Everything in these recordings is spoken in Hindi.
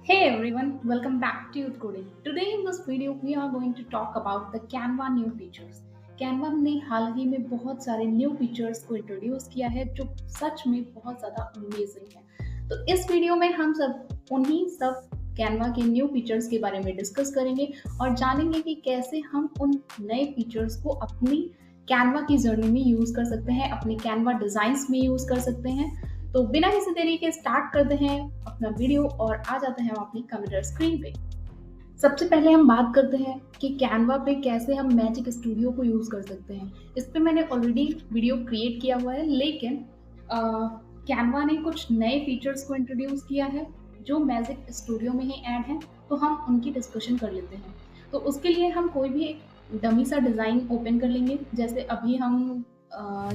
Hey everyone, welcome back to Youth Coding. Today in this video we are going to talk about the Canva new features. Canva ने हाल ही में बहुत सारे न्यू फीचर्स को इंट्रोड्यूस किया है जो सच में बहुत ज़्यादा अमेजिंग है। तो इस वीडियो में हम सब उन्हीं सब कैनवा के न्यू फीचर्स के बारे में डिस्कस करेंगे और जानेंगे कि कैसे हम उन नए फीचर्स को अपनी कैनवा की जर्नी में यूज़ कर सकते हैं, अपनी कैनवा डिज़ाइंस में यूज़ कर सकते हैं। तो बिना किसी देरी के स्टार्ट करते हैं अपना वीडियो और आ जाते हैं हम अपनी कंप्यूटर स्क्रीन पे। सबसे पहले हम बात करते हैं कि कैनवा पे कैसे हम मैजिक स्टूडियो को यूज़ कर सकते हैं। इस पे मैंने ऑलरेडी वीडियो क्रिएट किया हुआ है, लेकिन कैनवा ने कुछ नए फीचर्स को इंट्रोड्यूस किया है जो मैजिक स्टूडियो में ही ऐड हैं, तो हम उनकी डिस्कशन कर लेते हैं। तो उसके लिए हम कोई भी एक डमी सा डिज़ाइन ओपन कर लेंगे, जैसे अभी हम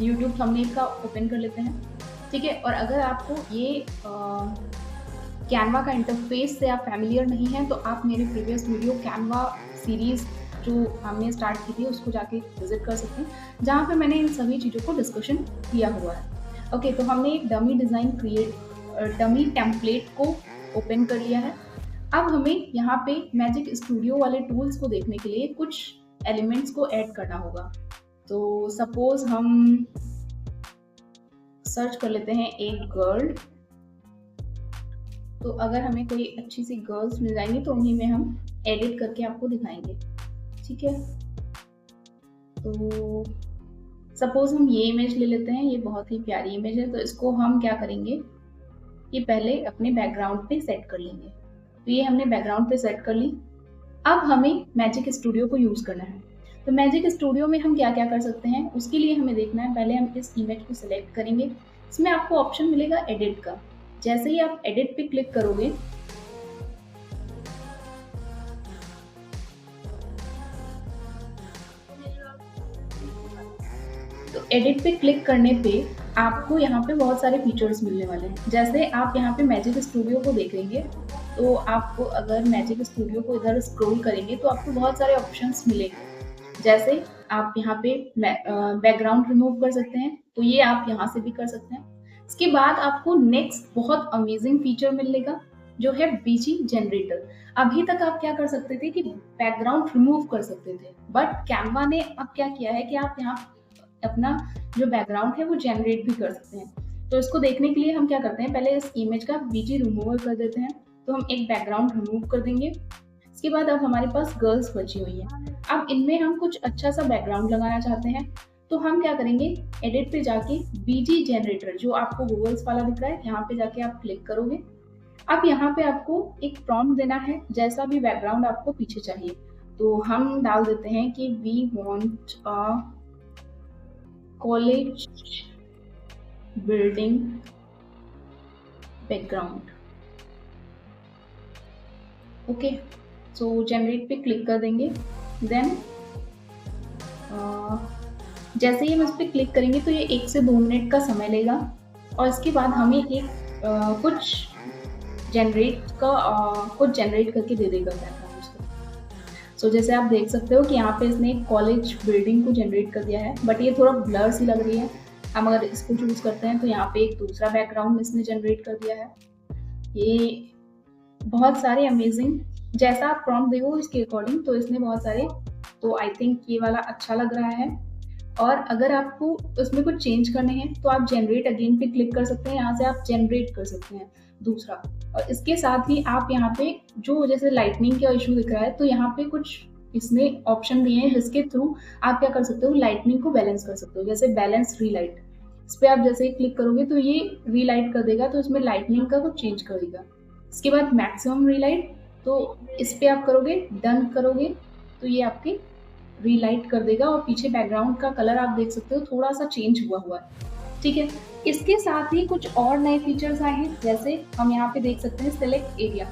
यूट्यूब थंबनेल का ओपन कर लेते हैं, ठीक है। और अगर आपको ये कैनवा का इंटरफेस से आप फैमिलियर नहीं हैं, तो आप मेरे प्रीवियस वीडियो कैनवा सीरीज़ जो हमने स्टार्ट की थी उसको जाके विजिट कर सकते हैं, जहाँ पे मैंने इन सभी चीज़ों को डिस्कशन किया हुआ है। ओके, तो हमने एक डमी डिज़ाइन डमी टेम्पलेट को ओपन कर लिया है। अब हमें यहाँ पे मैजिक स्टूडियो वाले टूल्स को देखने के लिए कुछ एलिमेंट्स को ऐड करना होगा। तो सपोज हम सर्च कर लेते हैं एक गर्ल। तो अगर हमें कोई अच्छी सी गर्ल्स मिल जाएंगी तो उन्हीं में हम एडिट करके आपको दिखाएंगे, ठीक है। तो सपोज हम ये इमेज ले लेते हैं, ये बहुत ही प्यारी इमेज है। तो इसको हम क्या करेंगे, ये पहले अपने बैकग्राउंड पे सेट कर लेंगे। तो ये हमने बैकग्राउंड पे सेट कर ली। अब हमें मैजिक स्टूडियो को यूज़ करना है। तो मैजिक स्टूडियो में हम क्या क्या कर सकते हैं, उसके लिए हमें देखना है। पहले हम इस इमेज को सिलेक्ट करेंगे। इसमें आपको ऑप्शन मिलेगा एडिट का। जैसे ही आप एडिट पे क्लिक करोगे तो एडिट पे क्लिक करने पे आपको यहाँ पे बहुत सारे फीचर्स मिलने वाले हैं। जैसे आप यहाँ पे मैजिक स्टूडियो को देखेंगे, तो आपको अगर मैजिक स्टूडियो को इधर स्क्रॉल करेंगे तो आपको बहुत सारे ऑप्शंस मिलेंगे। जैसे आप यहाँ पे बैकग्राउंड रिमूव कर सकते हैं, तो ये आप यहाँ से भी कर सकते हैं। इसके बाद आपको नेक्स्ट बहुत अमेजिंग फीचर मिलेगा जो है बीजी जनरेटर। अभी तक आप क्या कर सकते थे कि बैकग्राउंड रिमूव कर सकते थे, बट कैनवा ने अब क्या किया है कि आप यहाँ अपना जो बैकग्राउंड है वो जनरेट भी कर सकते हैं। तो इसको देखने के लिए हम क्या करते हैं, पहले इस इमेज का बीजी रिमूवल कर देते हैं। तो हम एक बैकग्राउंड रिमूव कर देंगे। इसके बाद अब हमारे पास गर्ल्स बची हुई है। अब इनमें हम कुछ अच्छा सा बैकग्राउंड लगाना चाहते हैं, तो हम क्या करेंगे, एडिट पे जाके बीजी जनरेटर जो आपको गूगल्स वाला दिख रहा है, यहाँ पे जाके आप क्लिक करोगे। अब यहाँ पे आपको एक प्रॉम्प्ट देना है, जैसा भी बैकग्राउंड आपको पीछे चाहिए। तो हम डाल देते हैं कि we want a college building background. Okay, so generate पे क्लिक कर देंगे। देन जैसे ही हम इस पर क्लिक करेंगे तो ये 1 से 2 मिनट का समय लेगा और इसके बाद हमें एक कुछ जनरेट करके दे देगा बैकग्राउंड उसको। सो जैसे आप देख सकते हो कि यहाँ पे इसने कॉलेज बिल्डिंग को जनरेट कर दिया है, बट ये थोड़ा ब्लर सी लग रही है। हम अगर इसको चूज करते हैं तो यहाँ पे एक दूसरा बैकग्राउंड इसने जनरेट कर दिया है। ये बहुत सारे अमेजिंग, जैसा आप प्रॉम्प्ट देखो इसके अकॉर्डिंग, तो इसने बहुत सारे, तो आई थिंक ये वाला अच्छा लग रहा है। और अगर आपको उसमें कुछ चेंज करने हैं तो आप जनरेट अगेन पे क्लिक कर सकते हैं, यहाँ से आप जनरेट कर सकते हैं दूसरा। और इसके साथ ही आप यहाँ पे जो जैसे लाइटनिंग का इशू दिख रहा है, तो यहाँ पे कुछ इसने ऑप्शन दिए हैं जिसके थ्रू आप क्या कर सकते हो, लाइटनिंग को बैलेंस कर सकते हो। जैसे बैलेंस रीलाइट, इस पर आप जैसे ही क्लिक करोगे तो ये रीलाइट कर देगा, तो इसमें लाइटनिंग का कुछ चेंज कर देगा। इसके बाद मैक्सिमम रीलाइट, तो इस पर आप करोगे, डन करोगे तो ये आपके रीलाइट कर देगा और पीछे बैकग्राउंड का कलर आप देख सकते हो थोड़ा सा चेंज हुआ हुआ है, ठीक है। इसके साथ ही कुछ और नए फीचर्स आए हैं, जैसे हम यहाँ पे देख सकते हैं सिलेक्ट एरिया।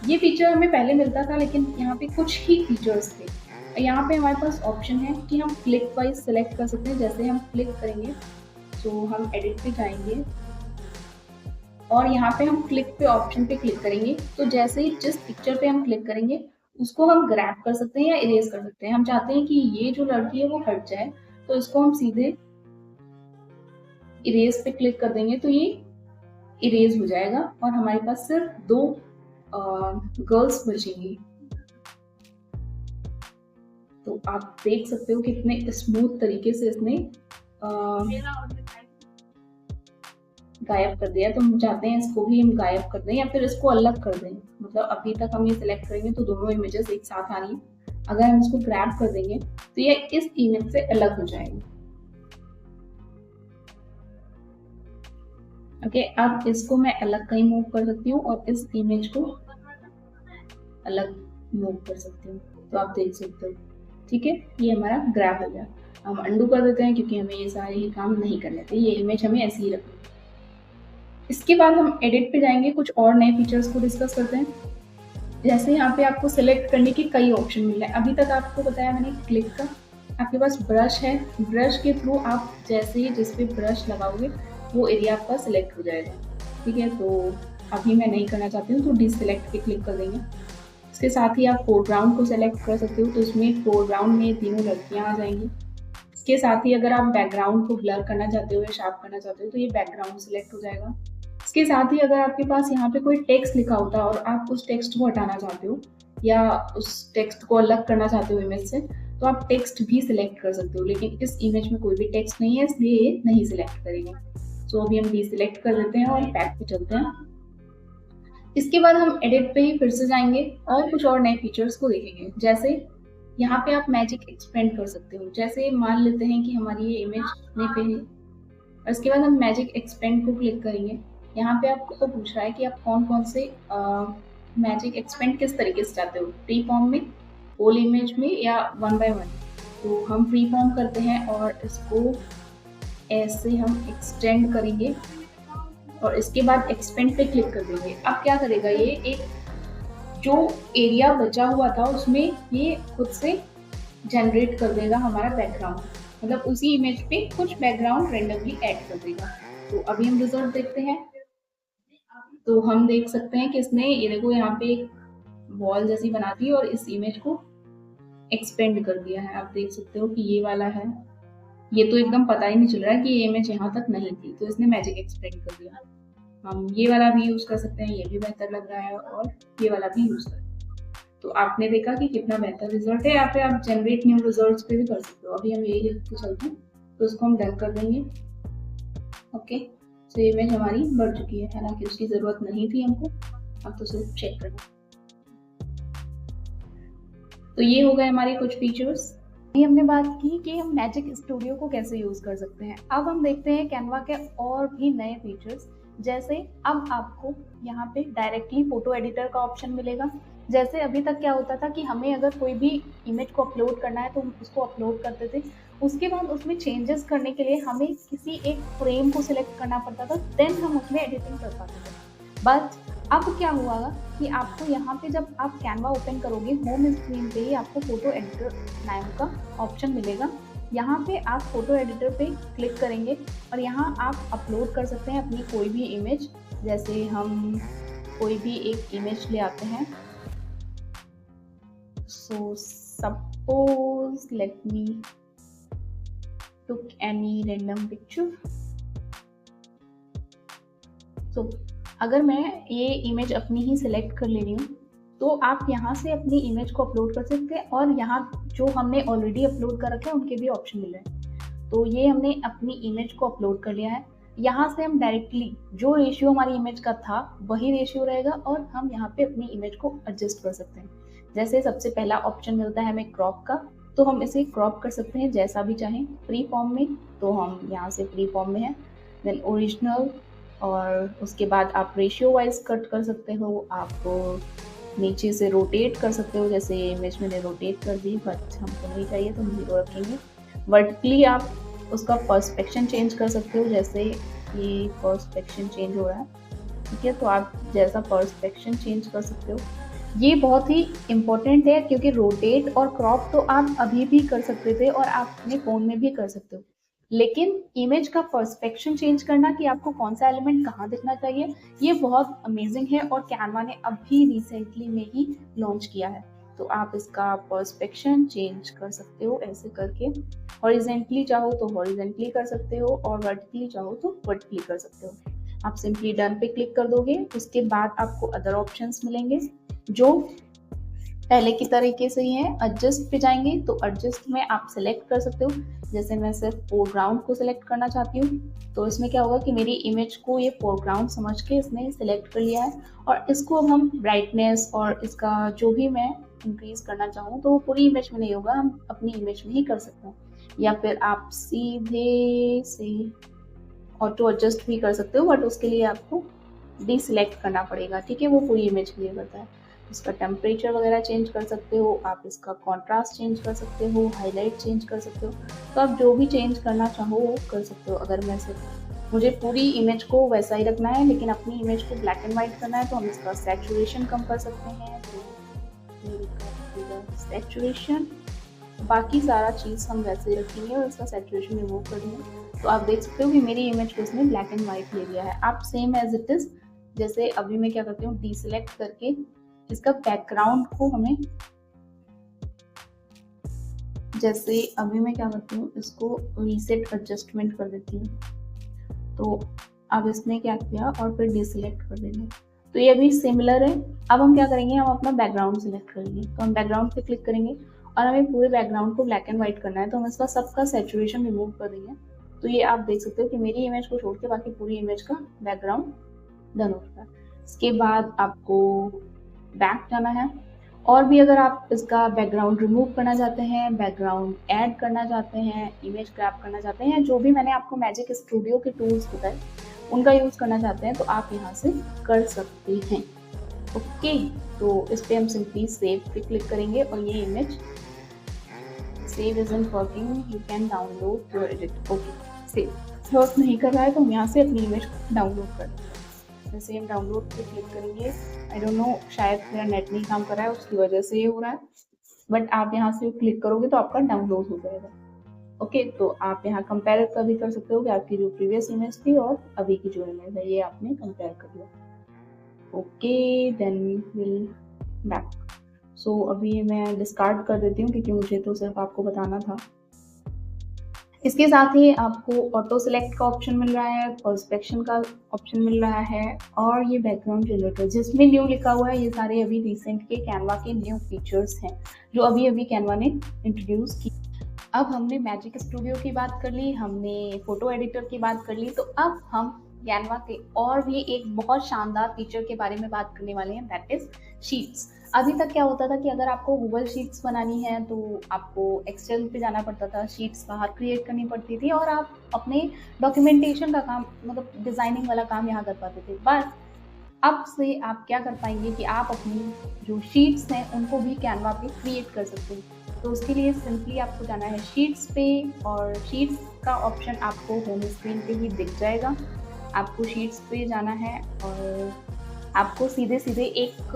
ये फीचर हमें पहले मिलता था, लेकिन यहाँ पे कुछ ही फीचर्स थे। यहाँ पे हमारे पास ऑप्शन है कि हम क्लिक वाइज सिलेक्ट कर सकते हैं। जैसे हम क्लिक करेंगे तो हम एडिट पे जाएंगे और यहाँ पे हम क्लिक पे ऑप्शन पे क्लिक करेंगे, तो जैसे ही जिस पिक्चर पे हम क्लिक करेंगे उसको हम ग्रैब कर सकते हैं या इरेज कर सकते हैं। हम चाहते हैं कि ये जो लड़की है वो हट जाए, तो इसको हम सीधे इरेज पे क्लिक कर देंगे तो ये इरेज हो जाएगा और हमारे पास सिर्फ 2 गर्ल्स बचेंगी। तो आप देख सकते हो कितने स्मूथ तरीके से इसने गायब कर दिया। तो हम चाहते हैं इसको भी हम गायब कर दें या फिर इसको अलग कर दें। मतलब अभी तक हम ये सिलेक्ट करेंगे तो दोनों इमेजेस एक साथ आ रही हैं। अगर हम इसको ग्रैब कर देंगे तो ये इस इमेज से अलग हो जाएगी। ओके, अब इसको मैं अलग कहीं मूव कर सकती हूँ और इस इमेज को अलग मूव कर सकती हूँ। तो आप देख सकते हो, ठीक है, ये हमारा ग्रैब हो गया। हम अंडू कर देते हैं क्योंकि हमें ये सारे ही काम नहीं करने थे। ये इमेज हमें ऐसे ही रखनी है। इसके बाद हम एडिट पे जाएंगे, कुछ और नए फीचर्स को डिस्कस करते हैं। जैसे यहाँ पे आपको सिलेक्ट करने के कई ऑप्शन मिल रहे हैं। अभी तक आपको बताया मैंने क्लिक का। आपके पास ब्रश है, ब्रश के थ्रू आप जैसे ही जिस पे ब्रश लगाओगे वो एरिया आपका सिलेक्ट हो जाएगा। ठीक है, तो अभी मैं नहीं करना चाहती हूँ तो डिसलेक्ट पे क्लिक कर देंगे। इसके साथ ही आप फोरग्राउंड को सिलेक्ट कर सकते हो, तो इसमें फोरग्राउंड में तीनों लड़कियाँ आ जाएंगी। इसके साथ ही अगर आप बैकग्राउंड को ब्लर करना चाहते हो या शार्प करना चाहते हो तो ये बैकग्राउंड सिलेक्ट हो जाएगा। इसके साथ ही अगर आपके पास यहाँ पे कोई टेक्स्ट लिखा होता है और आप उस टेक्स्ट को हटाना चाहते हो या उस टेक्स्ट को अलग करना चाहते हो इमेज से, तो आप टेक्स्ट भी सिलेक्ट कर सकते हो। लेकिन इस इमेज में कोई भी टेक्स्ट नहीं है इसलिए ये नहीं सिलेक्ट करेंगे। तो अभी हम डिसेलेक्ट कर देते हैं और बैक पे चलते हैं। इसके बाद हम एडिट पे ही फिर से जाएंगे और कुछ और नए फीचर्स को देखेंगे। जैसे यहाँ पे आप मैजिक एक्सपेंड कर सकते हो। जैसे मान लेते हैं कि हमारी ये इमेज इतने पे है और इसके बाद हम मैजिक एक्सपेंड को क्लिक करेंगे। यहाँ पे आपको तो पूछ रहा है कि आप कौन कौन से मैजिक एक्सपेंड किस तरीके से चाहते हो, फ्री फॉर्म में, होल इमेज में या वन बाय वन। तो हम फ्री फॉर्म करते हैं और इसको ऐसे हम एक्सटेंड करेंगे और इसके बाद एक्सपेंड पे क्लिक कर देंगे। अब क्या करेगा, ये एक जो एरिया बचा हुआ था उसमें ये खुद से जनरेट कर देगा हमारा बैकग्राउंड। मतलब उसी इमेज पे कुछ बैकग्राउंड रेंडमली ऐड कर देगा। तो अभी हम रिजल्ट देखते हैं। तो हम देख सकते हैं कि इसने ये देखो यहाँ पे एक वॉल जैसी बना दी और इस इमेज को एक्सपेंड कर दिया है। आप देख सकते हो कि ये वाला है, ये तो एकदम पता ही नहीं चल रहा है कि ये इमेज यहाँ तक नहीं थी, तो इसने मैजिक एक्सपेंड कर दिया। हम ये वाला भी यूज कर सकते हैं, ये भी बेहतर लग रहा है, और ये वाला भी यूज कर सकते हैं। तो आपने देखा कि कितना बेहतर रिजल्ट है। यहाँ पे आप जनरेट न्यू रिजल्ट्स पे भी कर सकते हो। अभी हम यही लिख के चलते हैं तो उसको हम डन कर देंगे। ओके, तो ये इमेज हमारी बढ़ चुकी है, हालांकि उसकी जरूरत नहीं थी हमको, अब तो सिर्फ चेक करना। तो ये हो गए हमारे कुछ फीचर्स। ये हमने बात की कि हम मैजिक स्टूडियो को कैसे यूज कर सकते हैं। अब हम देखते हैं कैनवा के और भी नए फीचर्स। जैसे अब आपको यहाँ पे डायरेक्टली फोटो एडिटर का ऑप्शन मिलेगा। जैसे अभी तक क्या होता था कि हमें अगर कोई भी इमेज को अपलोड करना है तो हम उसको अपलोड करते थे, उसके बाद उसमें चेंजेस करने के लिए हमें किसी एक फ्रेम को सिलेक्ट करना पड़ता था, देन हम उसमें एडिटिंग कर पाते थे। बट अब क्या हुआ कि आपको यहाँ पे जब आप कैनवा ओपन करोगे, होम स्क्रीन पे ही आपको फोटो एडिटर नाम का ऑप्शन मिलेगा। यहाँ पे आप फोटो एडिटर पे क्लिक करेंगे और यहाँ आप अपलोड कर सकते हैं अपनी कोई भी इमेज। जैसे हम कोई भी एक इमेज ले आते हैं। सो सपोज लेट मी टुक एनी रैंडम पिक्चर। सो अगर मैं ये इमेज अपनी ही सिलेक्ट कर ले रही हूँ तो आप यहाँ से अपनी इमेज को अपलोड कर सकते हैं और यहाँ जो हमने ऑलरेडी अपलोड कर रखे हैं उनके भी ऑप्शन मिल रहे हैं। तो ये हमने अपनी इमेज को अपलोड कर लिया है। यहाँ से हम डायरेक्टली जो रेशियो हमारी इमेज का था वही रेशियो रहेगा और हम यहाँ पे अपनी इमेज को एडजस्ट कर सकते हैं। जैसे सबसे पहला ऑप्शन मिलता है हमें क्रॉप का, तो हम इसे क्रॉप कर सकते हैं जैसा भी चाहें। फ्री फॉर्म में तो हम यहाँ से फ्री फॉर्म में है, देन ओरिजिनल, और उसके बाद आप रेशियो वाइज कट कर सकते हो। आप नीचे से रोटेट कर सकते हो, जैसे इमेज मैंने रोटेट कर दी बट हमको नहीं चाहिए तो हम 0 रखेंगे। वर्टिकली आप उसका पर्सपेक्शन चेंज कर सकते हो, जैसे ये पर्सपेक्शन चेंज हो रहा है, ठीक है, तो आप जैसा पर्सपेक्शन चेंज कर सकते हो। ये बहुत ही इम्पोर्टेंट है क्योंकि रोटेट और क्रॉप तो आप अभी भी कर सकते थे और आप अपने फ़ोन में भी कर सकते हो, लेकिन इमेज का पर्सपेक्शन चेंज करना कि आपको कौन सा एलिमेंट कहाँ दिखना चाहिए, ये बहुत अमेजिंग है और कैनवा ने अभी रिसेंटली में ही लॉन्च किया है। तो आप इसका पर्सपेक्शन चेंज कर सकते हो ऐसे करके। हॉरिजेंटली चाहो तो हॉरिजेंटली कर सकते हो और वर्टिकली चाहो तो वर्टिकली कर सकते हो। आप सिंपली डन पे क्लिक कर दोगे। उसके बाद आपको अदर ऑप्शंस मिलेंगे जो पहले की तरीके से ही है। एडजस्ट पे जाएंगे तो एडजस्ट में आप सिलेक्ट कर सकते हो। जैसे मैं सिर्फ फोरग्राउंड को सिलेक्ट करना चाहती हूँ, तो इसमें क्या होगा कि मेरी इमेज को ये फोरग्राउंड समझ के इसने सिलेक्ट कर लिया है, और इसको अब हम ब्राइटनेस और इसका जो भी मैं इंक्रीज करना चाहूँ तो वो पूरी इमेज में नहीं होगा, हम अपनी इमेज में ही कर सकते हैं। या फिर आप सीधे से ऑटो एडजस्ट भी कर सकते हो, बट उसके लिए आपको डीसिलेक्ट करना पड़ेगा, ठीक है। वो पूरी इमेज के लिए करता है। इसका टेम्परेचर वगैरह चेंज कर सकते हो आप, इसका कॉन्ट्रास्ट चेंज कर सकते हो, हाईलाइट चेंज कर सकते हो। तो आप जो भी चेंज करना चाहो वो कर सकते हो। अगर मैं सिर्फ मुझे पूरी इमेज को वैसा ही रखना है लेकिन अपनी इमेज को ब्लैक एंड वाइट करना है, तो हम इसका सैचुरेशन कम कर सकते हैं। तो सैचुरेशन, बाकी सारा चीज़ हम वैसे ही रखेंगे और इसका सैचुरेशन रिमूव कर देंगे। तो आप देख सकते हो कि मेरी इमेज को इसने ब्लैक एंड वाइट ले लिया है। आप सेम एज इट इज, जैसे अभी मैं क्या करती हूँ, डीसिलेक्ट करके इसका बैकग्राउंड को हमें, जैसे अभी मैं क्या करती हूँ, इसको रीसेट एडजस्टमेंट कर देती हूँ। तो अब इसने क्या किया और फिर डीसिलेक्ट कर देंगे, तो ये भी सिमिलर है। अब हम क्या करेंगे, हम अपना बैकग्राउंड सिलेक्ट करेंगे। तो हम बैकग्राउंड पे क्लिक करेंगे और हमें पूरे बैकग्राउंड को ब्लैक एंड व्हाइट करना है, तो हम इसका सबका सैचुरेशन रिमूव कर देंगे। तो ये आप देख सकते हो कि मेरी इमेज को छोड़ के बाकी पूरी इमेज का बैकग्राउंड डन हो चुका है। इसके बाद आपको बैक जाना है, और भी अगर आप इसका बैकग्राउंड रिमूव करना चाहते हैं, बैकग्राउंड ऐड करना चाहते हैं, इमेज क्रैप करना चाहते हैं, जो भी मैंने आपको मैजिक स्टूडियो के टूल्स बताए उनका यूज़ करना चाहते हैं, तो आप यहाँ से कर सकते हैं। ओके, तो इस पर हम सिंपली सेव पे क्लिक करेंगे और ये image save isn't working, you can download your edit. Okay, save work नहीं कर रहा है तो हम यहाँ से अपनी इमेज डाउनलोड कर देंगे। जैसे हम डाउनलोड पे क्लिक करेंगे, आई डोंट नो, शायद मेरा नेट नहीं काम कर रहा है उसकी वजह से ये हो रहा है, बट आप यहाँ से क्लिक करोगे तो आपका डाउनलोड हो जाएगा। ओके, तो आप यहाँ कंपेयर कर भी कर सकते हो कि आपकी जो प्रीवियस इमेज थी और अभी की जो इमेज है ये आपने कंपेयर कर लिया। Okay, then will back. So अभी मैं डिस्कार्ड कर देती हूँ क्योंकि मुझे तो सिर्फ आपको बताना था। इसके साथ ही आपको ऑटो सेलेक्ट का ऑप्शन मिल रहा है, पर्सपेक्शन का ऑप्शन मिल रहा है, और ये बैकग्राउंड जनरेटर जिसमें न्यू लिखा हुआ है, ये सारे अभी रिसेंट के कैनवा के न्यू फीचर्स हैं जो अभी अभी कैनवा ने इंट्रोड्यूस की। अब हमने मैजिक स्टूडियो की बात कर ली, हमने फोटो एडिटर की बात कर ली, तो अब हम कैनवा के और भी एक बहुत शानदार फीचर के बारे में बात करने वाले हैं, दैट इज शीट्स। अभी तक क्या होता था कि अगर आपको गूगल शीट्स बनानी है तो आपको एक्सेल पे जाना पड़ता था, शीट्स बाहर क्रिएट करनी पड़ती थी और आप अपने डॉक्यूमेंटेशन का काम, मतलब डिजाइनिंग वाला काम यहाँ कर पाते थे। बट अब से आप क्या कर पाएंगे कि आप अपनी जो शीट्स हैं उनको भी कैनवा पे क्रिएट कर सकते हैं। तो उसके लिए सिंपली आपको जाना है शीट्स पे, और शीट्स का ऑप्शन आपको होम स्क्रीन पे भी दिख जाएगा। आपको शीट्स पे जाना है और आपको सीधे सीधे एक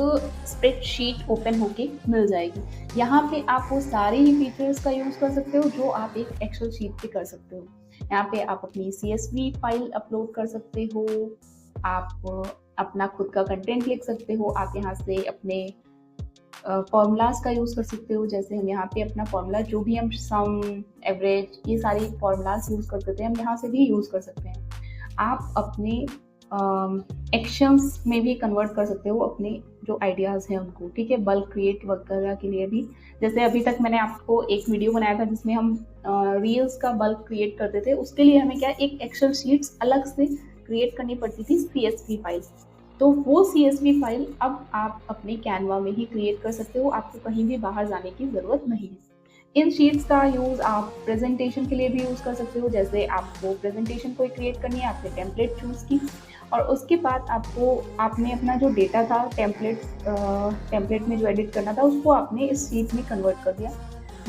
स्प्रेडशीट ओपन होके मिल जाएगी। यहाँ पे आप वो सारे ही फीचर्स का यूज़ कर सकते हो जो आप एक एक्सेल शीट पे कर सकते हो। यहाँ पे आप अपनी CSV फाइल अपलोड कर सकते हो, आप अपना खुद का कंटेंट लिख सकते हो, आप यहाँ से अपने फॉर्मूलाज का यूज़ कर सकते हो। जैसे हम यहाँ पे अपना फॉर्मूला जो भी हम सम, एवरेज, ये सारी फॉर्मूलाज यूज़ करते थे, हम यहाँ से भी यूज़ कर सकते हैं। आप अपने एक्शंस में भी कन्वर्ट कर सकते हो अपने जो आइडियाज़ हैं उनको, ठीक है, बल्क क्रिएट वगैरह के लिए भी। जैसे अभी तक मैंने आपको एक वीडियो बनाया था जिसमें हम रील्स का बल्क क्रिएट करते थे, उसके लिए हमें क्या एक एक्सेल शीट्स अलग से क्रिएट करनी पड़ती थी, CSV फाइल। तो वो CSV फाइल अब आप अपने कैनवा में ही क्रिएट कर सकते हो, आपको कहीं भी बाहर जाने की ज़रूरत नहीं है। इन शीट्स का यूज़ आप प्रेजेंटेशन के लिए भी यूज़ कर सकते हो। जैसे आपको प्रेजेंटेशन कोई क्रिएट करनी है, आपने टेम्पलेट चूज़ की और उसके बाद आपने अपना जो डेटा था टेम्पलेट में जो एडिट करना था उसको आपने इस शीट में कन्वर्ट कर दिया।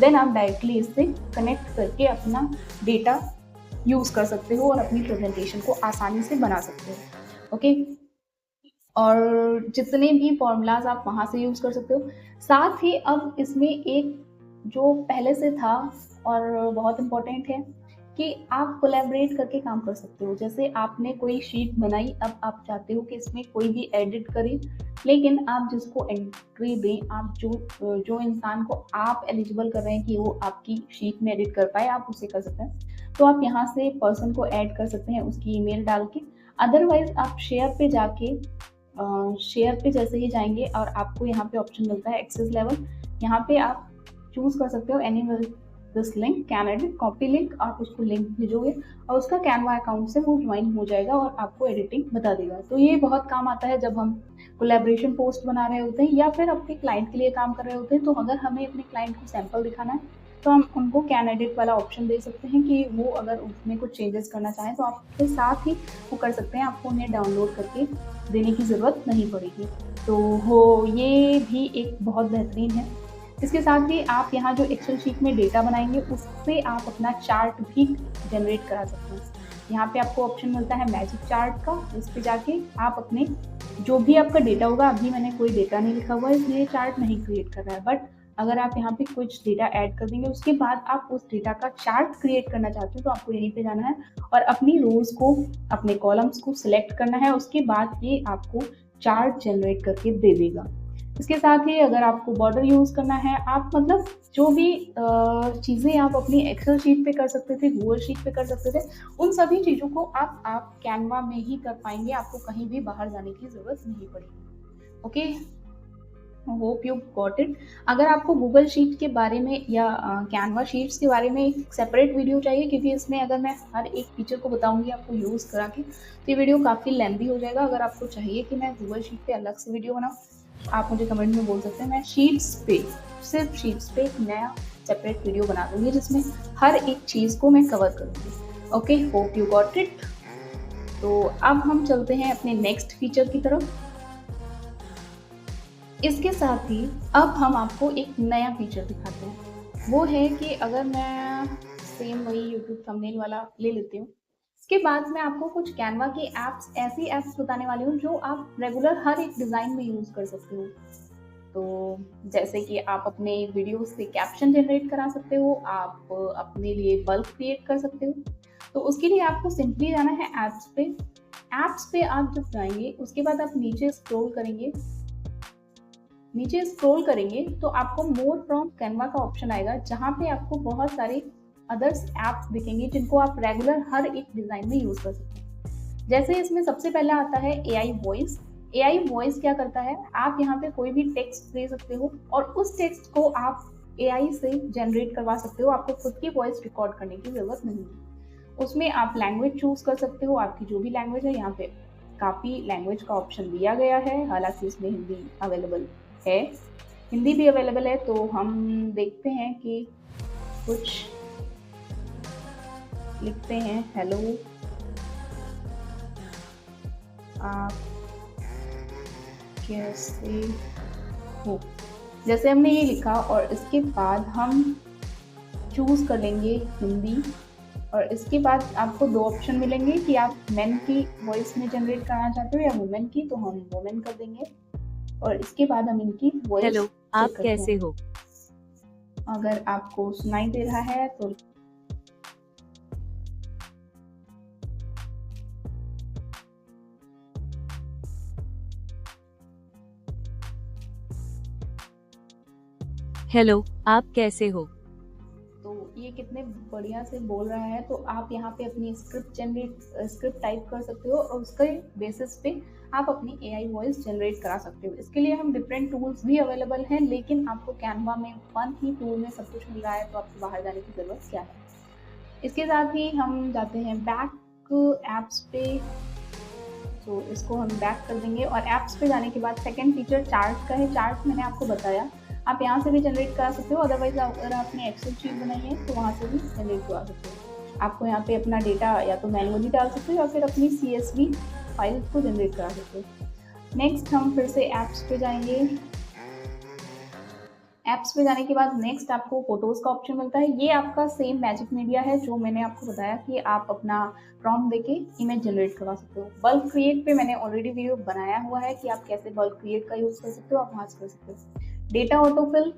देन आप डायरेक्टली इससे कनेक्ट करके अपना डेटा यूज़ कर सकते हो और अपनी प्रेजेंटेशन को आसानी से बना सकते हो। ओके, और जितने भी फॉर्मूलाज आप वहाँ से यूज़ कर सकते हो। साथ ही अब इसमें एक जो पहले से था और बहुत इम्पोर्टेंट है कि आप कोलैबोरेट करके काम कर सकते हो। जैसे आपने कोई शीट बनाई, अब आप चाहते हो कि इसमें कोई भी एडिट करे, लेकिन आप जिसको एंट्री दें, आप जो इंसान को आप एलिजिबल कर रहे हैं कि वो आपकी शीट में एडिट कर पाए, आप उसे कर सकते हैं। तो आप यहाँ से पर्सन को ऐड कर सकते हैं, उसकी ईमेल डाल के अदरवाइज आप शेयर पे जाके शेयर पे जैसे ही जाएंगे और आपको यहाँ पे ऑप्शन मिलता है एक्सेस लेवल, यहाँ पे आप चूज कर सकते हो any this link can edit copy link, आप उसको लिंक भेजोगे और उसका कैनवा अकाउंट से वो ज्वाइन हो जाएगा और आपको एडिटिंग बता देगा। तो ये बहुत काम आता है जब हम कोलैबोरेशन पोस्ट बना रहे होते हैं या फिर अपने क्लाइंट के लिए काम कर रहे होते हैं। तो अगर हमें अपने क्लाइंट को सैंपल दिखाना है तो हम उनको कैन एडिट वाला ऑप्शन दे सकते हैं कि वो अगर उसमें कुछ चेंजेस करना चाहें तो आपके साथ ही वो कर सकते हैं, आपको उन्हें डाउनलोड करके देने की ज़रूरत नहीं पड़ेगी। तो ये भी एक बहुत बेहतरीन है। इसके साथ ही आप यहाँ जो एक्सेल शीट में डेटा बनाएंगे उस पर आप अपना चार्ट भी जनरेट करा सकते हैं। यहाँ पे आपको ऑप्शन मिलता है मैजिक चार्ट का, उस पर जाके आप अपने जो भी आपका डेटा होगा, अभी मैंने कोई डेटा नहीं लिखा हुआ है इसलिए चार्ट नहीं क्रिएट कर रहा है, बट अगर आप यहाँ पे कुछ डेटा ऐड कर देंगे उसके बाद आप उस डेटा का चार्ट क्रिएट करना चाहते हो तो आपको यहीं पे जाना है और अपनी रोज को, अपने कॉलम्स को सिलेक्ट करना है। उसके बाद ये आपको चार्ट जनरेट करके दे देगा। इसके साथ ही अगर आपको बॉर्डर यूज करना है, आप मतलब जो भी चीज़ें आप अपनी एक्सेल शीट पे कर सकते थे, गूगल शीट पे कर सकते थे, उन सभी चीज़ों को आप कैनवा में ही कर पाएंगे, आपको कहीं भी बाहर जाने की ज़रूरत नहीं पड़ेगी। Okay, hope you got it. अगर आपको गूगल शीट के बारे में या कैनवा शीट्स के बारे में एक सेपरेट वीडियो चाहिए, क्योंकि इसमें अगर मैं हर एक फीचर को बताऊंगी आपको यूज़ करा के तो ये वीडियो काफ़ी लेंथी हो जाएगा। अगर आपको चाहिए कि मैं गूगल शीट पे अलग से वीडियो बनाऊँ, आप मुझे कमेंट में बोल सकते हैं। मैं शीट्स पे, सिर्फ शीट्स पे एक नया सेपरेट वीडियो बना दूंगी जिसमें हर एक चीज़ को मैं कवर करूँगी। Okay, hope you got it. तो अब हम चलते हैं अपने नेक्स्ट फीचर की तरफ। इसके साथ ही अब हम आपको एक नया फीचर दिखाते हैं। वो है कि अगर मैं सेम वही यूट्यूब थंबनेल वाला ले लेती हूँ, इसके बाद मैं आपको कुछ कैनवा की एप्स, ऐसी एप्स बताने वाली हूँ जो आप रेगुलर हर एक डिज़ाइन में यूज़ कर सकते हो। तो जैसे कि आप अपने वीडियो से कैप्शन जनरेट करा सकते हो, आप अपने लिए बल्क क्रिएट कर सकते हो। तो उसके लिए आपको सिंपली जाना है ऐप्स पे। ऐप्स पे आप जब जाएंगे उसके बाद आप नीचे स्क्रॉल करेंगे, नीचे स्क्रॉल करेंगे तो आपको मोर फ्रॉम कैनवा का ऑप्शन आएगा जहाँ पे आपको बहुत सारे अदर्स ऐप्स दिखेंगे जिनको आप रेगुलर हर एक डिज़ाइन में यूज़ कर सकते हैं। जैसे इसमें सबसे पहला आता है AI वॉइस। AI वॉइस क्या करता है, आप यहाँ पे कोई भी टेक्स्ट दे सकते हो और उस टेक्स्ट को आप AI से जनरेट करवा सकते हो, आपको खुद की वॉइस रिकॉर्ड करने की ज़रूरत नहीं है। उसमें आप लैंग्वेज चूज़ कर सकते हो, आपकी जो भी लैंग्वेज है। यहाँ पे काफ़ी लैंग्वेज का ऑप्शन दिया गया है, हालांकि इसमें हिंदी अवेलेबल है, हिंदी भी अवेलेबल है। तो हम देखते हैं कि कुछ लिखते हैं, हेलो आप कैसे हो, जैसे हमने ये लिखा और इसके बाद हम चूज कर लेंगे हिंदी और इसके बाद आपको दो ऑप्शन मिलेंगे कि आप मेन की वॉइस में जनरेट करना चाहते हो या वुमेन की, तो हम वुमेन कर देंगे और इसके बाद हम इनकी वॉइस। हेलो, आप कैसे हो? अगर आपको सुनाई दे रहा है तो हेलो, आप कैसे हो? तो ये कितने बढ़िया से बोल रहा है। तो आप यहाँ पे अपनी स्क्रिप्ट टाइप कर सकते हो और उसके बेसिस पे आप अपनी AI वॉइस जनरेट करा सकते हो। इसके लिए हम डिफरेंट टूल्स भी अवेलेबल हैं, लेकिन आपको कैनवा में वन ही टूल में सब कुछ मिल रहा है तो आपको बाहर जाने की ज़रूरत क्या है। इसके साथ ही हम जाते हैं बैक ऐप्स पे, तो इसको हम बैक कर देंगे और ऐप्स पे जाने के बाद सेकेंड फीचर चार्ट का है। चार्ट मैंने आपको बताया, आप यहाँ से भी जनरेट करा सकते हो, अदरवाइज अगर आपने एक्सेल शीट बनाई है तो वहाँ से भी जनरेट करा सकते हो। आपको यहाँ पे अपना डेटा या तो मैनुअली डाल सकते हो या फिर अपनी CSV फाइल को जनरेट करा सकते हो। नेक्स्ट हम फिर से ऐप्स पे जाएंगे। ऐप्स पे जाने के बाद नेक्स्ट आपको फोटोज़ का ऑप्शन मिलता है। ये आपका सेम मैजिक मीडिया है जो मैंने आपको बताया कि आप अपना प्रॉम्प्ट देके इमेज जनरेट करवा सकते हो। बल्क क्रिएट पे मैंने ऑलरेडी वीडियो बनाया हुआ है कि आप कैसे बल्क क्रिएट का यूज़ कर सकते हो, आप वहाँ से कर सकते हो। डेटा ऑटोफिल,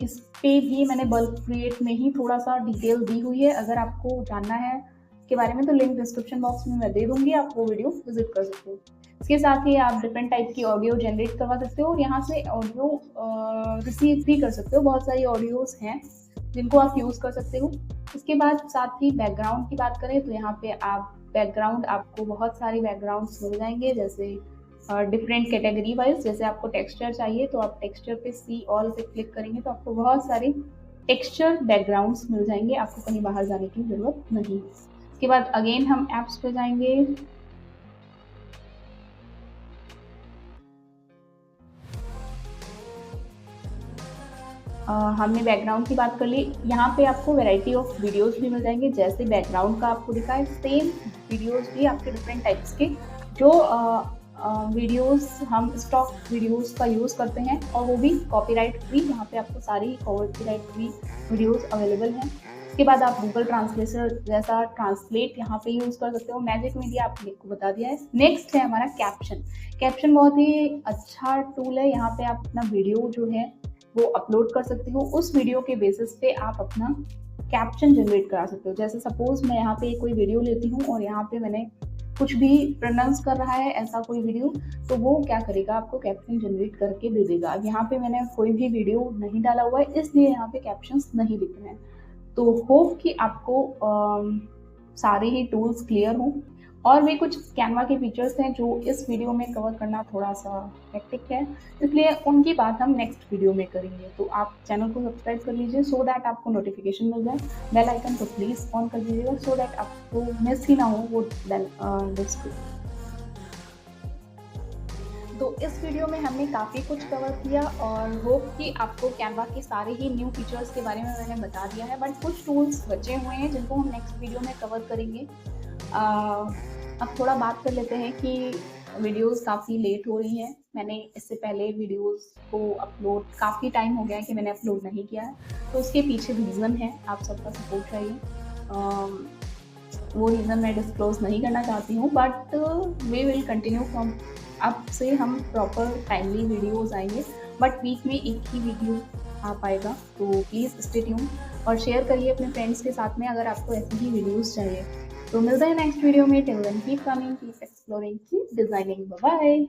इस पे भी मैंने बल्क क्रिएट में ही थोड़ा सा डिटेल दी हुई है। अगर आपको जानना है इसके बारे में तो लिंक डिस्क्रिप्शन बॉक्स में मैं दे दूंगी, आप वो वीडियो विजिट कर सकते हो। इसके साथ ही आप डिफरेंट टाइप की ऑडियो जनरेट करवा सकते हो और यहाँ से ऑडियो रिसीव भी कर सकते हो। बहुत सारी ऑडियोज हैं जिनको आप यूज़ कर सकते हो। इसके बाद साथ ही बैकग्राउंड की बात करें तो यहाँ पे आप बैकग्राउंड आपको बहुत सारे बैकग्राउंड्स मिल जाएंगे, जैसे डिफरेंट कैटेगरी वाइज। जैसे आपको टेक्सचर चाहिए तो आप टेक्सचर पे सी ऑल पे क्लिक करेंगे तो आपको बहुत सारे टेक्सचर बैकग्राउंड्स मिल जाएंगे, आपको कहीं बाहर जाने की ज़रूरत नहीं। इसके बाद अगेन हम ऐप्स पे जाएंगे। हमने बैकग्राउंड की बात कर ली। यहाँ पे आपको वैरायटी ऑफ वीडियोस भी मिल जाएंगे, जैसे बैकग्राउंड का आपको दिखा है, सेम वीडियोस भी आपके डिफरेंट टाइप्स के, जो वीडियोस हम स्टॉक वीडियोस का यूज़ करते हैं और वो भी कॉपीराइट फ्री। यहाँ पे आपको सारी कॉपीराइट फ्री वीडियोस अवेलेबल हैं। इसके बाद आप गूगल ट्रांसलेटर जैसा ट्रांसलेट यहाँ पे यूज़ कर सकते हो। मैजिक मीडिया आपको बता दिया है। नेक्स्ट है हमारा कैप्शन। कैप्शन बहुत ही अच्छा टूल है। यहाँ पे आप अपना वीडियो जो है वो अपलोड कर सकते हो। उस वीडियो के बेसिस पे आप अपना कैप्शन जनरेट करा सकते हो। जैसे सपोज मैं यहाँ पे कोई वीडियो लेती हूँ और यहाँ पे मैंने कुछ भी प्रोनाउंस कर रहा है ऐसा कोई वीडियो, तो वो क्या करेगा, आपको कैप्शन जनरेट करके दे देगा। अब यहाँ पे मैंने कोई भी वीडियो नहीं डाला हुआ है, इसलिए यहाँ पे कैप्शंस नहीं दिख रहे हैं। तो होप कि आपको सारे ही टूल्स क्लियर हों। और भी कुछ कैनवा के फीचर्स हैं जो इस वीडियो में कवर करना थोड़ा सा हेक्टिक है, इसलिए उनकी बात हम नेक्स्ट वीडियो में करेंगे। तो आप चैनल को सब्सक्राइब कर लीजिए सो दैट आपको नोटिफिकेशन मिल जाए। बेल आइकन को प्लीज़ ऑन कर दीजिएगा सो दैट आपको मिस ही ना हो वो डिस्प्ले। तो इस वीडियो में हमने काफ़ी कुछ कवर किया और होप कि आपको कैनवा के सारे ही न्यू फीचर्स के बारे में मैंने बता दिया है, बट कुछ टूल्स बचे हुए हैं जिनको हम नेक्स्ट वीडियो में कवर करेंगे। अब थोड़ा बात कर लेते हैं कि वीडियोस काफ़ी लेट हो रही हैं। मैंने इससे पहले वीडियोस को अपलोड, काफ़ी टाइम हो गया है कि मैंने अपलोड नहीं किया है, तो उसके पीछे रीज़न है, आप सबका सपोर्ट चाहिए। वो रीज़न मैं डिस्क्लोज नहीं करना चाहती हूँ, but we will continue from अब से हम प्रॉपर टाइमली वीडियोज़ आएंगे, बट वीक में एक ही वीडियो आ पाएगा। तो प्लीज़ स्टे ट्यून और शेयर करिए अपने फ्रेंड्स के साथ में अगर आपको ऐसी ही वीडियोज़ चाहिए। तो मिलते हैं नेक्स्ट वीडियो में। Till then keep coming, keep exploring, keep designing. Bye bye.